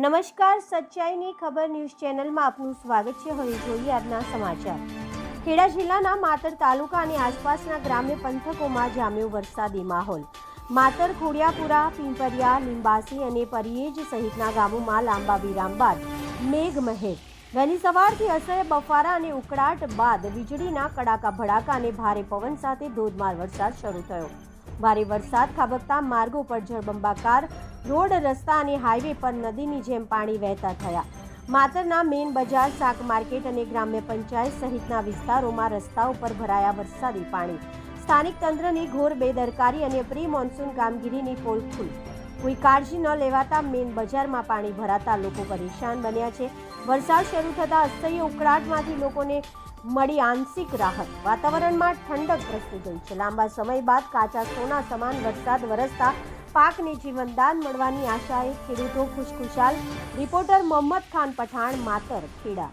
નમસ્કાર, સચ્ચાઈની ખબર ન્યૂઝ ચેનલમાં આપનું સ્વાગત છે। હવે જોઈએ આજના સમાચાર। ખેડા જિલ્લાના માતર તાલુકા અને આસપાસના ગ્રામ્ય પંથકોમાં જામ્યો વરસાદી માહોલ। માતર, ખોડિયાપુરા, પિંપરિયા, લીંબાસી અને પરિયેજ સહિતના ગામોમાં લાંબા વિરામ બાદ મેઘમહેર। વહેલી સવારથી અસહ્ય બફારા અને ઉકળાટ બાદ વીજળીના કડાકા ભડાકા અને ભારે પવન સાથે ધોધમાર વરસાદ શરૂ થયો। ભારે વરસાદ ખાબકતા માર્ગો પર જળબંબાકાર, રોડ, રસ્તા અને હાઈવે પર નદીની જેમ પાણી વહેતા થયા। માતરના મેઇન બજાર, શાક માર્કેટ અને ગ્રામ્ય પંચાયત સહિતના વિસ્તારોમાં રસ્તાઓ પર ભરાયા વરસાદી પાણી। સ્થાનિક તંત્રની ઘોર બેદરકારી અને પ્રી મોન્સૂન કામગીરીની પોલ ખુલી। કોઈ કાળજી ન લેવાતા મેઇન બજારમાં પાણી ભરાતા લોકો પરેશાન બન્યા છે। વરસાદ શરૂ થતાં અસહ્ય ઉકળાટમાંથી લોકોને મળી આંશિક રાહત। વાતાવરણમાં ઠંડક પ્રસરી ગઈ છે। લાંબા સમય બાદ કાચા સોના સમાન વરસાદ વરસતા પાકને જીવનદાન મળવાની આશાએ ખેડૂતો ખુશખુશાલ। રિપોર્ટર મોહમ્મદ ખાન પઠાણ, માતર, ખેડા।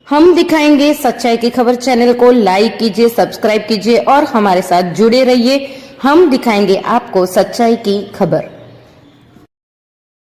हम दिखाएंगे सच्चाई की खबर। चैनल को लाइक कीजिए, सब्सक्राइब कीजिए और हमारे साथ जुड़े रहिए। हम दिखाएंगे आपको सच्चाई की खबर।